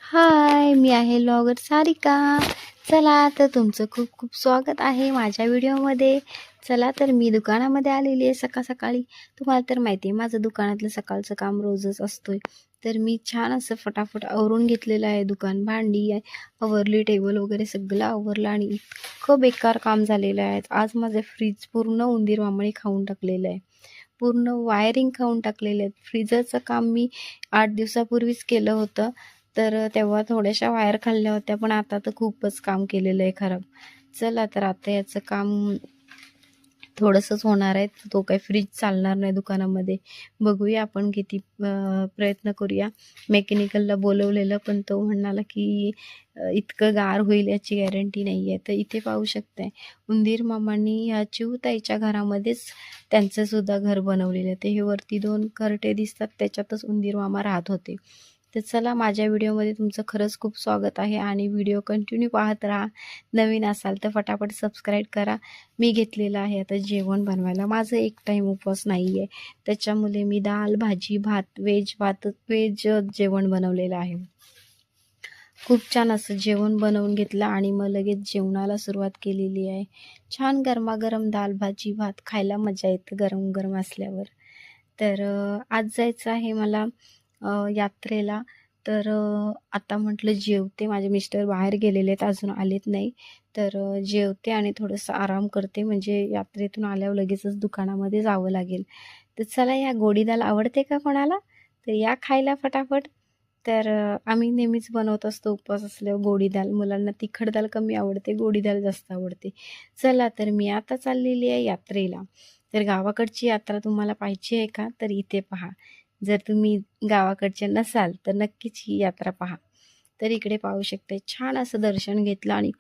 हाय, मी आहे ब्लॉगर सारिका. चला तर तुमचं खूप खूप स्वागत आहे माझ्या व्हिडिओमध्ये. चला तर मी दुकानामध्ये आलेली आहे सकाळी. तुम्हाला तर माहिती आहे माझं दुकानातलं सकाळचं काम रोजच असतोय. तर मी छान असं फटाफट आवरून घेतलेलं आहे. दुकान भांडी आहे आवरली, टेबल वगैरे सगळं आवरलं आणि इतकं बेकार काम झालेलं आहे. आज माझं फ्रीज पूर्ण उंदीर मामणी खाऊन टाकलेलं आहे. पूर्ण वायरिंग खाऊन टाकलेले आहेत. फ्रीजरचं काम मी 8 दिवसापूर्वीच केलं होतं. तर तेव्हा थोड्याशा वायर खाल्ल्या होत्या, पण आता तर खूपच काम केलेलं आहे खराब. चला तर आता याचं काम थोडंसंच होणार आहे. तो काही फ्रीज चालणार नाही दुकानामध्ये. बघूया आपण किती प्रयत्न करूया. मेकॅनिकलला बोलवलेलं, पण तो म्हणाला की इतकं गार होईल याची गॅरंटी नाही आहे. तर इथे पाहू शकताय उंदीर मामांनी ह्या चिऊताईच्या घरामध्येच त्यांचंसुद्धा घर बनवलेलं. ते हे वरती 2 घरटे दिसतात त्याच्यातच उंदीर मामा राहत होते. तर चला माझ्या व्हिडिओमध्ये तुमचं खरंच खूप स्वागत आहे आणि व्हिडिओ कंटिन्यू पाहत राहा. नवीन असाल तर फटाफट सबस्क्राईब करा. मी घेतलेलं आहे आता जेवण बनवायला. माझं एक टाईम उपवास नाही आहे, त्याच्यामुळे मी डाळ भाजी भात वेज जेवण बनवलेलं आहे. खूप छान असं जेवण बनवून घेतलं आणि मग लगेच जेवणाला सुरुवात केलेली आहे. छान गरमागरम डाळ भाजी भात खायला मजा येते गरम गरम असल्यावर. तर आज जायचं आहे मला यात्रेला. तर आता म्हटलं जेवते. माझे मिस्टर बाहेर गेलेले आहेत, अजून आलेत नाही. तर जेवते आणि थोडंसं आराम करते, म्हणजे यात्रेतून आल्यावर लगेचच दुकानामध्ये जावं लागेल. तर चला, या गोडी दाल आवडते का कोणाला? तर या खायला फटाफट. तर आम्ही नेहमीच बनवत असतो उपवास असल्यावर गोडी दाल. मुलांना तिखट दाल कमी आवडते, गोडी दाल जास्त आवडते. चला तर मी आता चाललेली आहे यात्रेला. तर गावाकडची यात्रा तुम्हाला पाहिजे आहे का? तर इथे पहा. जर तुम्ही गावाकडचे नसाल तर नक्कीच ही यात्रा पहा. तर इकडे पाहू शकते छान असं दर्शन घेतलं आणि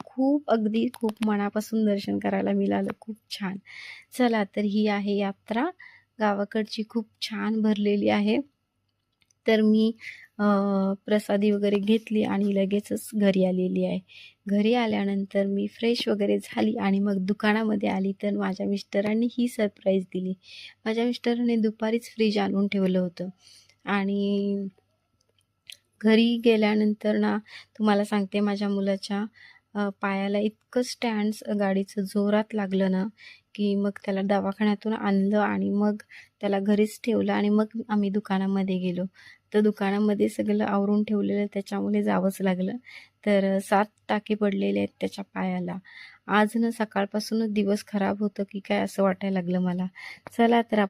अगदी खूप मनापासून दर्शन करायला मिळालं. खूप छान. चला तर ही आहे यात्रा गावाकडची, खूप छान भरलेली आहे. तर मी प्रसादी वगैरे घेतली आणि लगेचच घरी आलेली आहे. घरी आल्यानंतर मी फ्रेश वगैरे झाली आणि मग दुकानामध्ये आली. तर माझ्या मिस्टरांनी ही सरप्राईज दिली. माझ्या मिस्टरांनी दुपारीच फ्रीज आणून ठेवलं होतं आणि घरी गेल्यानंतर ना, तुम्हाला सांगते माझ्या मुलाच्या पायाला इतकं स्टँड्स गाडीचं जोरात लागलं ना, की मग त्याला दवाखान्यातून आणलं आणि मग त्याला घरीच ठेवलं आणि मग आम्ही दुकानामध्ये गेलो. तर दुकानामध्ये सगळं आवरून ठेवलेलं त्याच्यामुळे जावंच लागलं. तर 7 टाके पडलेले आहेत त्याच्या पायाला. आज ना सकाळपासूनच दिवस खराब होतं की काय असं वाटायला लागलं मला. चला तर